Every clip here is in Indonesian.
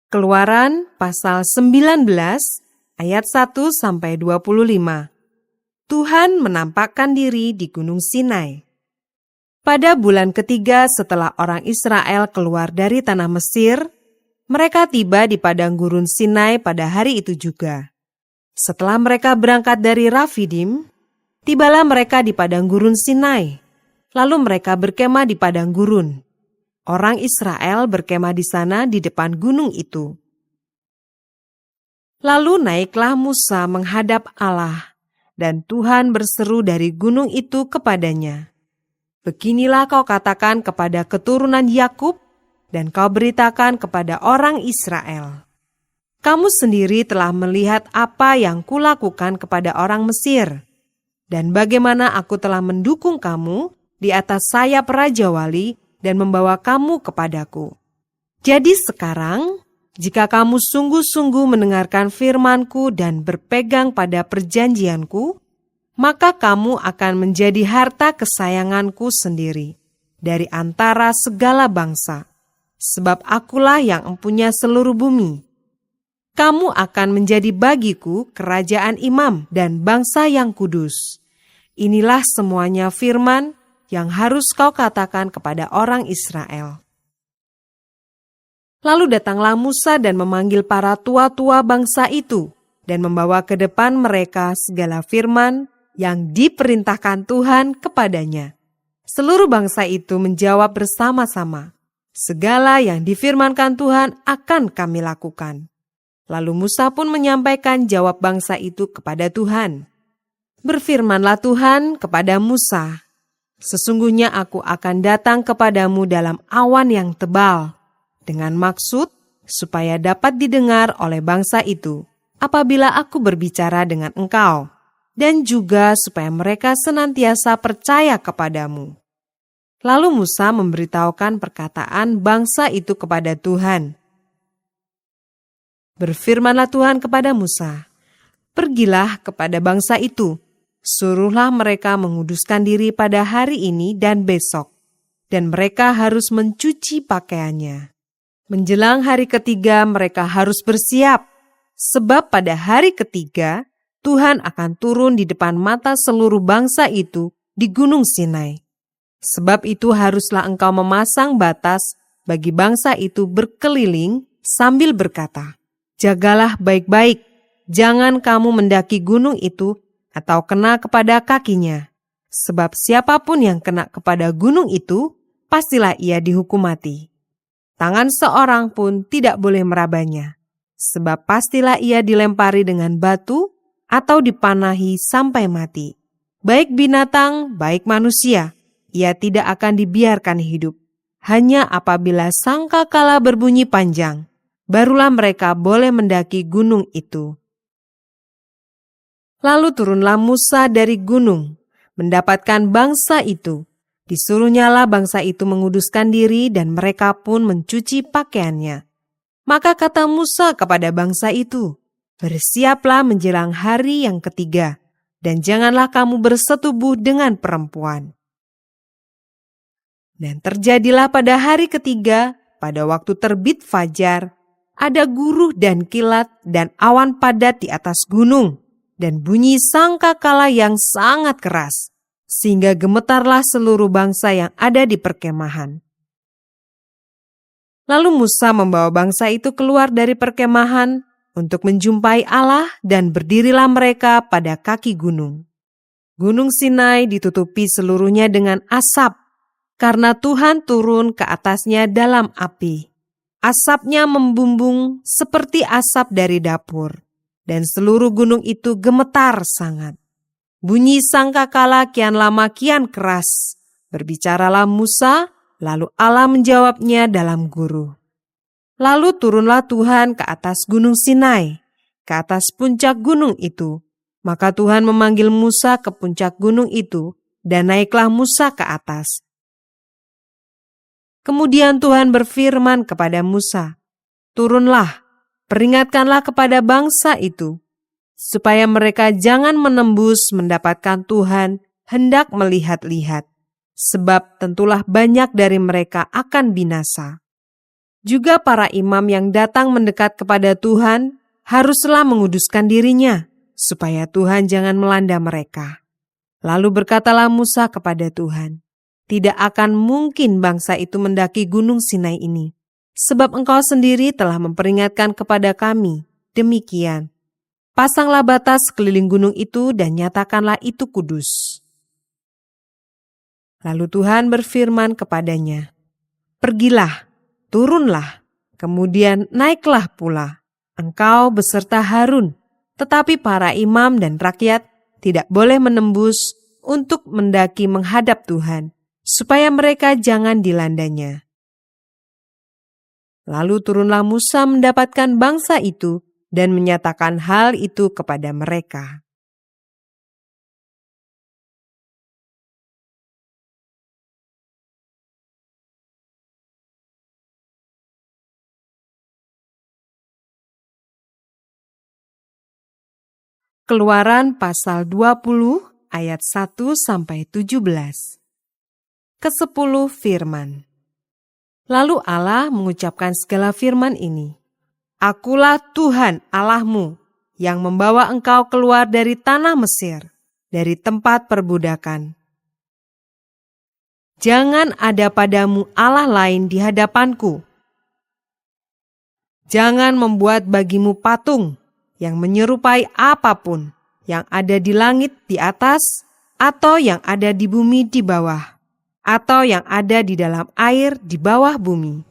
Keluaran pasal 19 ayat 1-25. Tuhan menampakkan diri di Gunung Sinai. Pada bulan ketiga setelah orang Israel keluar dari tanah Mesir, mereka tiba di padang gurun Sinai pada hari itu juga. Setelah mereka berangkat dari Rafidim, tibalah mereka di padang gurun Sinai. Lalu mereka berkemah di padang gurun. Orang Israel berkemah di sana di depan gunung itu. Lalu naiklah Musa menghadap Allah, dan Tuhan berseru dari gunung itu kepadanya, "Beginilah kau katakan kepada keturunan Yakub, dan kau beritakan kepada orang Israel. Kamu sendiri telah melihat apa yang kulakukan kepada orang Mesir, dan bagaimana aku telah mendukung kamu di atas sayap Raja Wali dan membawa kamu kepadaku. Jadi sekarang, jika kamu sungguh-sungguh mendengarkan firman-Ku dan berpegang pada perjanjian-Ku, maka kamu akan menjadi harta kesayangan-Ku sendiri dari antara segala bangsa, sebab Akulah yang empunya seluruh bumi. Kamu akan menjadi bagiku kerajaan imam dan bangsa yang kudus. Inilah semuanya firman yang harus kau katakan kepada orang Israel." Lalu datanglah Musa dan memanggil para tua-tua bangsa itu dan membawa ke depan mereka segala firman yang diperintahkan Tuhan kepadanya. Seluruh bangsa itu menjawab bersama-sama, "Segala yang difirmankan Tuhan akan kami lakukan." Lalu Musa pun menyampaikan jawab bangsa itu kepada Tuhan. Berfirmanlah Tuhan kepada Musa, "Sesungguhnya aku akan datang kepadamu dalam awan yang tebal, dengan maksud supaya dapat didengar oleh bangsa itu apabila aku berbicara dengan engkau, dan juga supaya mereka senantiasa percaya kepadamu." Lalu Musa memberitahukan perkataan bangsa itu kepada Tuhan. Berfirmanlah Tuhan kepada Musa, "Pergilah kepada bangsa itu, suruhlah mereka menguduskan diri pada hari ini dan besok, dan mereka harus mencuci pakaiannya. Menjelang hari ketiga mereka harus bersiap, sebab pada hari ketiga Tuhan akan turun di depan mata seluruh bangsa itu di Gunung Sinai. Sebab itu haruslah engkau memasang batas bagi bangsa itu berkeliling sambil berkata, 'Jagalah baik-baik, jangan kamu mendaki gunung itu atau kena kepada kakinya. Sebab siapapun yang kena kepada gunung itu, pastilah ia dihukum mati. Tangan seorang pun tidak boleh merabanya, sebab pastilah ia dilempari dengan batu atau dipanahi sampai mati. Baik binatang, baik manusia, ia tidak akan dibiarkan hidup. Hanya apabila sangkakala berbunyi panjang, barulah mereka boleh mendaki gunung itu.' Lalu turunlah Musa dari gunung, mendapatkan bangsa itu. Disuruhnyalah bangsa itu menguduskan diri dan mereka pun mencuci pakaiannya. Maka kata Musa kepada bangsa itu, 'Bersiaplah menjelang hari yang ketiga, dan janganlah kamu bersetubuh dengan perempuan.' Dan terjadilah pada hari ketiga, pada waktu terbit fajar, ada guruh dan kilat dan awan padat di atas gunung, dan bunyi sangkakala yang sangat keras, sehingga gemetarlah seluruh bangsa yang ada di perkemahan. Lalu Musa membawa bangsa itu keluar dari perkemahan untuk menjumpai Allah, dan berdirilah mereka pada kaki gunung. Gunung Sinai ditutupi seluruhnya dengan asap, karena Tuhan turun ke atasnya dalam api. Asapnya membumbung seperti asap dari dapur, dan seluruh gunung itu gemetar sangat. Bunyi sangkakala kian lama kian keras. Berbicaralah Musa, lalu Allah menjawabnya dalam guruh. Lalu turunlah Tuhan ke atas gunung Sinai, ke atas puncak gunung itu. Maka Tuhan memanggil Musa ke puncak gunung itu, dan naiklah Musa ke atas. Kemudian Tuhan berfirman kepada Musa, 'Turunlah, peringatkanlah kepada bangsa itu, supaya mereka jangan menembus mendapatkan Tuhan hendak melihat-lihat, sebab tentulah banyak dari mereka akan binasa.' Juga para imam yang datang mendekat kepada Tuhan haruslah menguduskan dirinya, supaya Tuhan jangan melanda mereka. Lalu berkatalah Musa kepada Tuhan, "Tidak akan mungkin bangsa itu mendaki gunung Sinai ini, sebab Engkau sendiri telah memperingatkan kepada kami, demikian. Pasanglah batas sekeliling gunung itu dan nyatakanlah itu kudus." Lalu Tuhan berfirman kepadanya, "Pergilah, turunlah, kemudian naiklah pula, engkau beserta Harun, tetapi para imam dan rakyat tidak boleh menembus untuk mendaki menghadap Tuhan, supaya mereka jangan dilandanya." Lalu turunlah Musa mendapatkan bangsa itu dan menyatakan hal itu kepada mereka. Keluaran pasal 20 ayat 1-17. Ke-10 firman. Lalu Allah mengucapkan segala firman ini, "Akulah Tuhan Allahmu yang membawa engkau keluar dari tanah Mesir, dari tempat perbudakan. Jangan ada padamu Allah lain di hadapanku. Jangan membuat bagimu patung yang menyerupai apapun yang ada di langit di atas, atau yang ada di bumi di bawah, atau yang ada di dalam air di bawah bumi.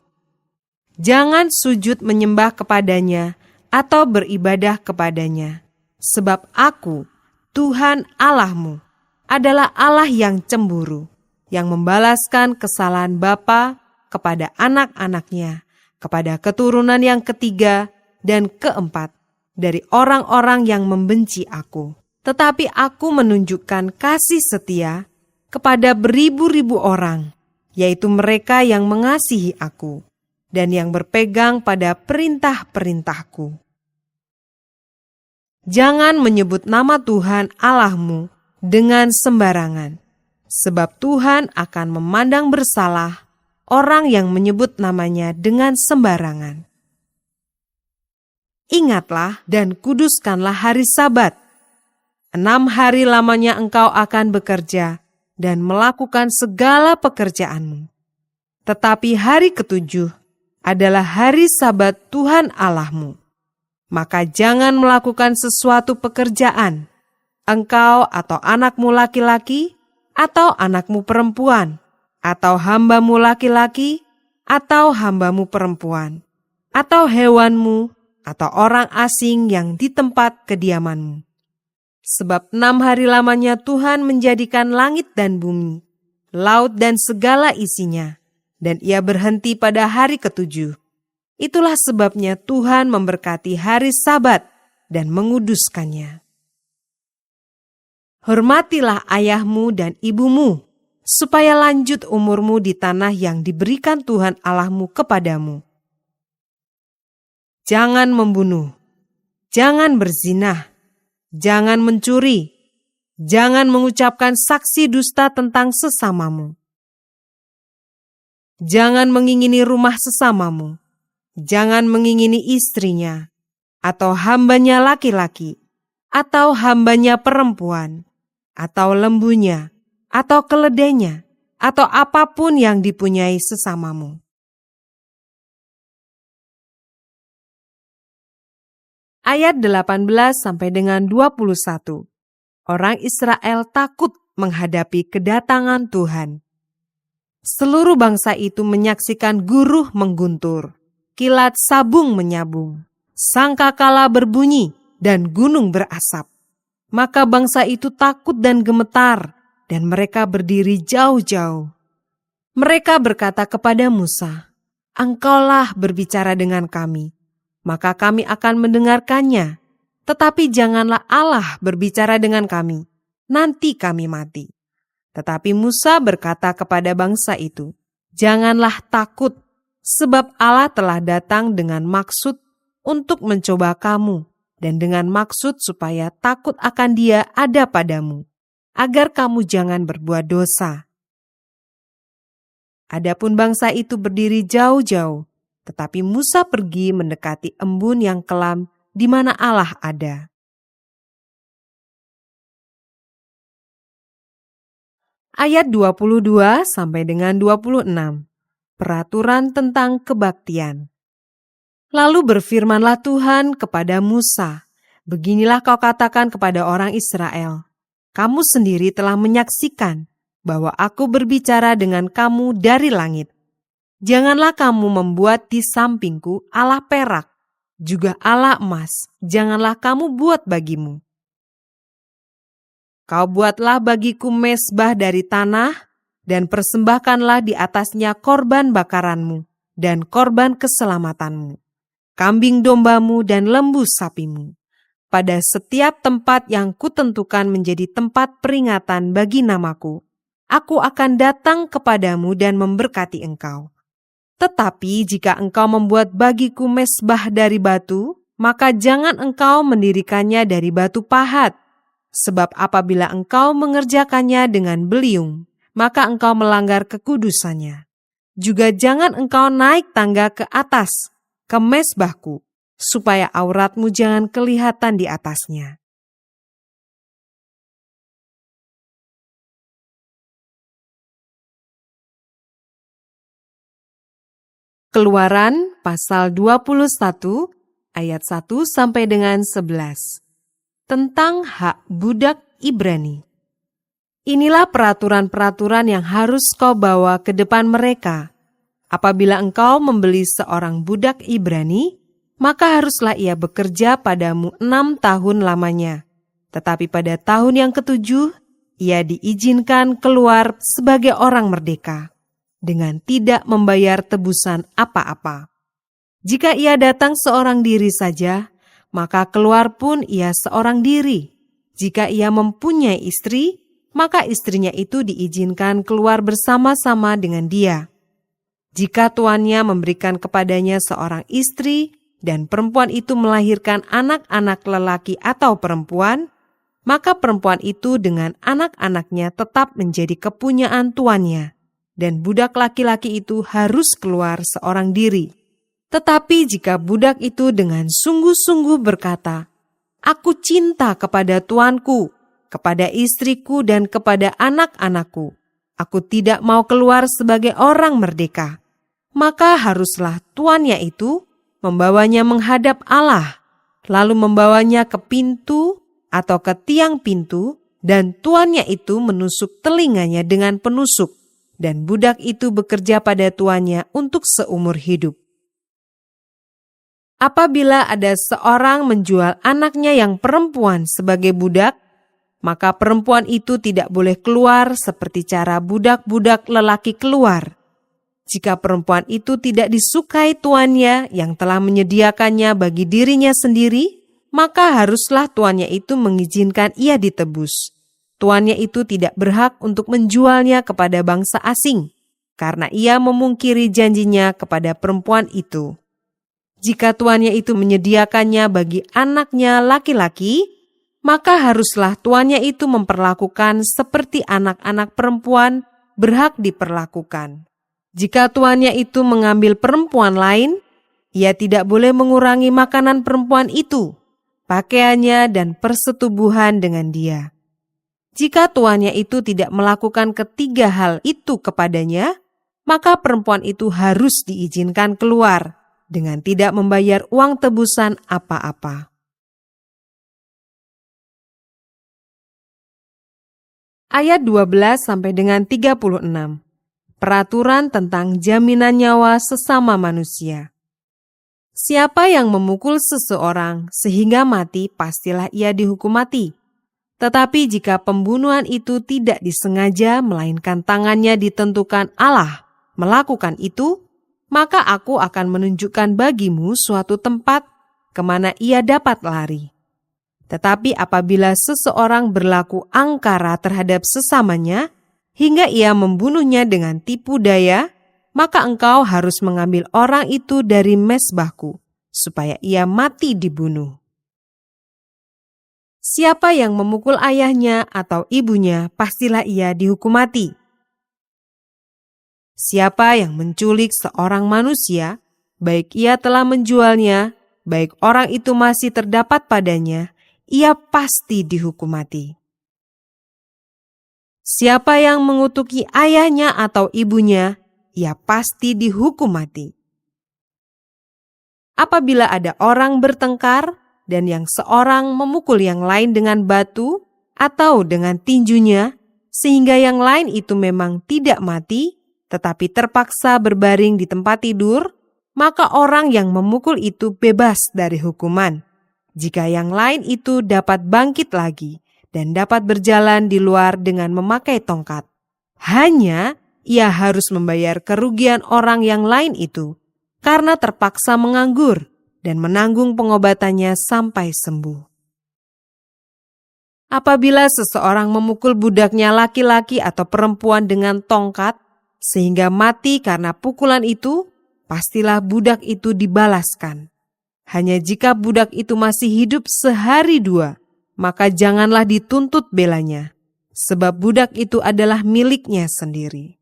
Jangan sujud menyembah kepadanya atau beribadah kepadanya, sebab Aku, Tuhan Allahmu, adalah Allah yang cemburu, yang membalaskan kesalahan bapa kepada anak-anaknya, kepada keturunan yang ketiga dan keempat, dari orang-orang yang membenci Aku. Tetapi Aku menunjukkan kasih setia kepada beribu-ribu orang, yaitu mereka yang mengasihi Aku dan yang berpegang pada perintah-perintahku. Jangan menyebut nama Tuhan Allahmu dengan sembarangan, sebab Tuhan akan memandang bersalah orang yang menyebut namanya dengan sembarangan. Ingatlah dan kuduskanlah hari Sabat. 6 hari lamanya engkau akan bekerja dan melakukan segala pekerjaanmu. Tetapi hari ke-7 adalah hari Sabat Tuhan Allahmu. Maka jangan melakukan sesuatu pekerjaan, engkau atau anakmu laki-laki, atau anakmu perempuan, atau hambamu laki-laki, atau hambamu perempuan, atau hewanmu, atau orang asing yang di tempat kediamanmu. Sebab 6 hari lamanya Tuhan menjadikan langit dan bumi, laut dan segala isinya, dan Ia berhenti pada hari ke-7. Itulah sebabnya Tuhan memberkati hari Sabat dan menguduskannya. Hormatilah ayahmu dan ibumu, supaya lanjut umurmu di tanah yang diberikan Tuhan Allahmu kepadamu. Jangan membunuh, jangan berzina, jangan mencuri, jangan mengucapkan saksi dusta tentang sesamamu. Jangan mengingini rumah sesamamu, jangan mengingini istrinya, atau hambanya laki-laki, atau hambanya perempuan, atau lembunya, atau keledainya, atau apapun yang dipunyai sesamamu. Ayat 18 sampai dengan 21. Orang Israel takut menghadapi kedatangan Tuhan. Seluruh bangsa itu menyaksikan guruh mengguntur, kilat sabung menyabung, sangkakala berbunyi, dan gunung berasap. Maka bangsa itu takut dan gemetar, dan mereka berdiri jauh-jauh. Mereka berkata kepada Musa, "Engkaulah berbicara dengan kami, maka kami akan mendengarkannya. Tetapi janganlah Allah berbicara dengan kami, nanti kami mati." Tetapi Musa berkata kepada bangsa itu, "Janganlah takut, sebab Allah telah datang dengan maksud untuk mencoba kamu, dan dengan maksud supaya takut akan Dia ada padamu, agar kamu jangan berbuat dosa." Adapun bangsa itu berdiri jauh-jauh, Tetapi Musa pergi mendekati embun yang kelam di mana Allah ada. Ayat 22 sampai dengan 26. Peraturan tentang kebaktian. Lalu berfirmanlah Tuhan kepada Musa, "Beginilah kau katakan kepada orang Israel, kamu sendiri telah menyaksikan bahwa aku berbicara dengan kamu dari langit. Janganlah kamu membuat di sampingku Allah perak, juga Allah emas, janganlah kamu buat bagimu. Kau buatlah bagiku mezbah dari tanah, dan persembahkanlah di atasnya korban bakaranmu dan korban keselamatanmu, kambing dombamu dan lembu sapimu. Pada setiap tempat yang kutentukan menjadi tempat peringatan bagi namaku, aku akan datang kepadamu dan memberkati engkau. Tetapi jika engkau membuat bagiku mezbah dari batu, maka jangan engkau mendirikannya dari batu pahat. Sebab apabila engkau mengerjakannya dengan beliung, maka engkau melanggar kekudusannya. Juga jangan engkau naik tangga ke atas, ke mezbahku, supaya auratmu jangan kelihatan di atasnya." Keluaran pasal 21 ayat 1 sampai dengan 11. Tentang hak budak Ibrani. Inilah peraturan-peraturan yang harus kau bawa ke depan mereka. Apabila engkau membeli seorang budak Ibrani, maka haruslah ia bekerja padamu 6 tahun lamanya. Tetapi pada tahun yang ke-7, ia diizinkan keluar sebagai orang merdeka, dengan tidak membayar tebusan apa-apa. Jika ia datang seorang diri saja, maka keluar pun ia seorang diri. Jika ia mempunyai istri, maka istrinya itu diizinkan keluar bersama-sama dengan dia. Jika tuannya memberikan kepadanya seorang istri, dan perempuan itu melahirkan anak-anak lelaki atau perempuan, maka perempuan itu dengan anak-anaknya tetap menjadi kepunyaan tuannya, dan budak laki-laki itu harus keluar seorang diri. Tetapi jika budak itu dengan sungguh-sungguh berkata, "Aku cinta kepada tuanku, kepada istriku dan kepada anak-anakku, aku tidak mau keluar sebagai orang merdeka," maka haruslah tuannya itu membawanya menghadap Allah, lalu membawanya ke pintu atau ke tiang pintu, dan tuannya itu menusuk telinganya dengan penusuk, dan budak itu bekerja pada tuannya untuk seumur hidup. Apabila ada seorang menjual anaknya yang perempuan sebagai budak, maka perempuan itu tidak boleh keluar seperti cara budak-budak lelaki keluar. Jika perempuan itu tidak disukai tuannya yang telah menyediakannya bagi dirinya sendiri, maka haruslah tuannya itu mengizinkan ia ditebus. Tuannya itu tidak berhak untuk menjualnya kepada bangsa asing, karena ia memungkiri janjinya kepada perempuan itu. Jika tuannya itu menyediakannya bagi anaknya laki-laki, maka haruslah tuannya itu memperlakukan seperti anak-anak perempuan berhak diperlakukan. Jika tuannya itu mengambil perempuan lain, ia tidak boleh mengurangi makanan perempuan itu, pakaiannya dan persetubuhan dengan dia. Jika tuannya itu tidak melakukan ketiga hal itu kepadanya, maka perempuan itu harus diizinkan keluar dengan tidak membayar uang tebusan apa-apa. Ayat 12 sampai dengan 36. Peraturan tentang jaminan nyawa sesama manusia. Siapa yang memukul seseorang sehingga mati, pastilah ia dihukum mati. Tetapi jika pembunuhan itu tidak disengaja, melainkan tangannya ditentukan Allah melakukan itu, maka aku akan menunjukkan bagimu suatu tempat kemana ia dapat lari. Tetapi apabila seseorang berlaku angkara terhadap sesamanya, hingga ia membunuhnya dengan tipu daya, maka engkau harus mengambil orang itu dari mezbahku, supaya ia mati dibunuh. Siapa yang memukul ayahnya atau ibunya, pastilah ia dihukum mati. Siapa yang menculik seorang manusia, baik ia telah menjualnya, baik orang itu masih terdapat padanya, ia pasti dihukum mati. Siapa yang mengutuki ayahnya atau ibunya, ia pasti dihukum mati. Apabila ada orang bertengkar dan yang seorang memukul yang lain dengan batu atau dengan tinjunya, sehingga yang lain itu memang tidak mati, tetapi terpaksa berbaring di tempat tidur, maka orang yang memukul itu bebas dari hukuman. Jika yang lain itu dapat bangkit lagi dan dapat berjalan di luar dengan memakai tongkat, hanya ia harus membayar kerugian orang yang lain itu, karena terpaksa menganggur dan menanggung pengobatannya sampai sembuh. Apabila seseorang memukul budaknya laki-laki atau perempuan dengan tongkat, sehingga mati karena pukulan itu, pastilah budak itu dibalaskan. Hanya jika budak itu masih hidup sehari dua, maka janganlah dituntut belanya, sebab budak itu adalah miliknya sendiri.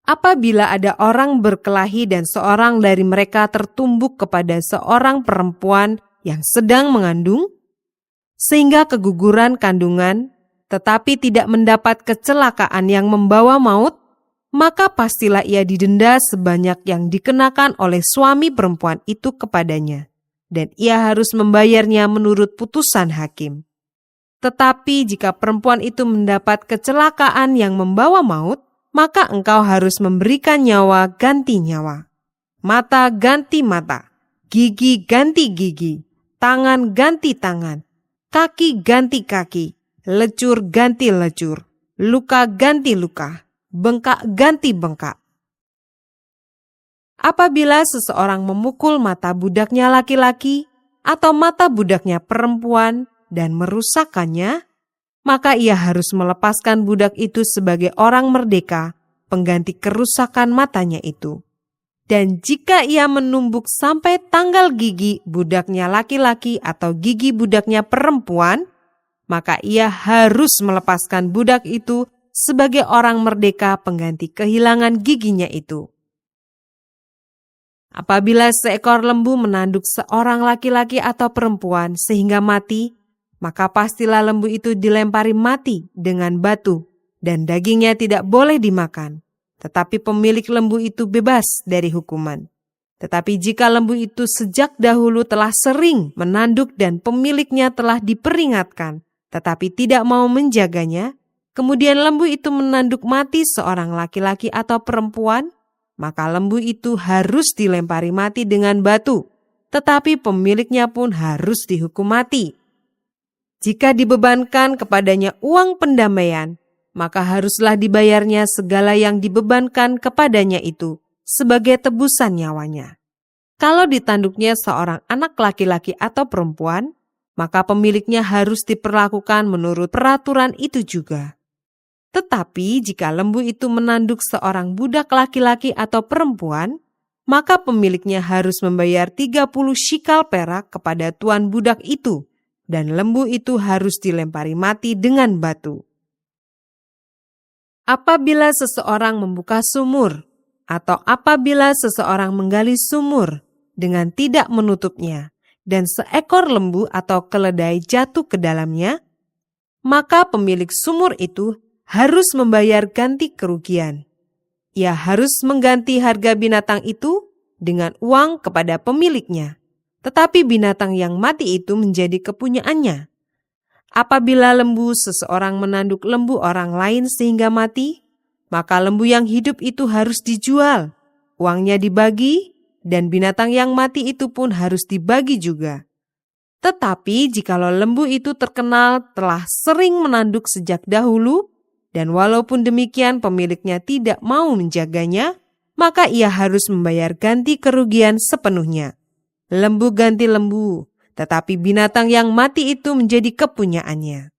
Apabila ada orang berkelahi dan seorang dari mereka tertumbuk kepada seorang perempuan yang sedang mengandung, sehingga keguguran kandungan, tetapi tidak mendapat kecelakaan yang membawa maut, maka pastilah ia didenda sebanyak yang dikenakan oleh suami perempuan itu kepadanya, dan ia harus membayarnya menurut putusan hakim. Tetapi jika perempuan itu mendapat kecelakaan yang membawa maut, maka engkau harus memberikan nyawa ganti nyawa, mata ganti mata, gigi ganti gigi, tangan ganti tangan, kaki ganti kaki, lecur ganti lecur, luka ganti luka, bengkak ganti bengkak. Apabila seseorang memukul mata budaknya laki-laki atau mata budaknya perempuan dan merusakkannya, maka ia harus melepaskan budak itu sebagai orang merdeka, pengganti kerusakan matanya itu. Dan jika ia menumbuk sampai tanggal gigi budaknya laki-laki atau gigi budaknya perempuan, maka ia harus melepaskan budak itu sebagai orang merdeka pengganti kehilangan giginya itu. Apabila seekor lembu menanduk seorang laki-laki atau perempuan sehingga mati, maka pastilah lembu itu dilempari mati dengan batu dan dagingnya tidak boleh dimakan. Tetapi pemilik lembu itu bebas dari hukuman. Tetapi jika lembu itu sejak dahulu telah sering menanduk dan pemiliknya telah diperingatkan, tetapi tidak mau menjaganya, kemudian lembu itu menanduk mati seorang laki-laki atau perempuan, maka lembu itu harus dilempari mati dengan batu, tetapi pemiliknya pun harus dihukum mati. Jika dibebankan kepadanya uang pendamaian, maka haruslah dibayarnya segala yang dibebankan kepadanya itu sebagai tebusan nyawanya. Kalau ditanduknya seorang anak laki-laki atau perempuan, maka pemiliknya harus diperlakukan menurut peraturan itu juga. Tetapi jika lembu itu menanduk seorang budak laki-laki atau perempuan, maka pemiliknya harus membayar 30 shikal perak kepada tuan budak itu, dan lembu itu harus dilempari mati dengan batu. Apabila seseorang membuka sumur, atau apabila seseorang menggali sumur dengan tidak menutupnya, dan seekor lembu atau keledai jatuh ke dalamnya, maka pemilik sumur itu harus membayar ganti kerugian. Ia harus mengganti harga binatang itu dengan uang kepada pemiliknya, tetapi binatang yang mati itu menjadi kepunyaannya. Apabila lembu seseorang menanduk lembu orang lain sehingga mati, maka lembu yang hidup itu harus dijual, uangnya dibagi, dan binatang yang mati itu pun harus dibagi juga. Tetapi jikalau lembu itu terkenal telah sering menanduk sejak dahulu, dan walaupun demikian pemiliknya tidak mau menjaganya, maka ia harus membayar ganti kerugian sepenuhnya. Lembu ganti lembu, tetapi binatang yang mati itu menjadi kepunyaannya.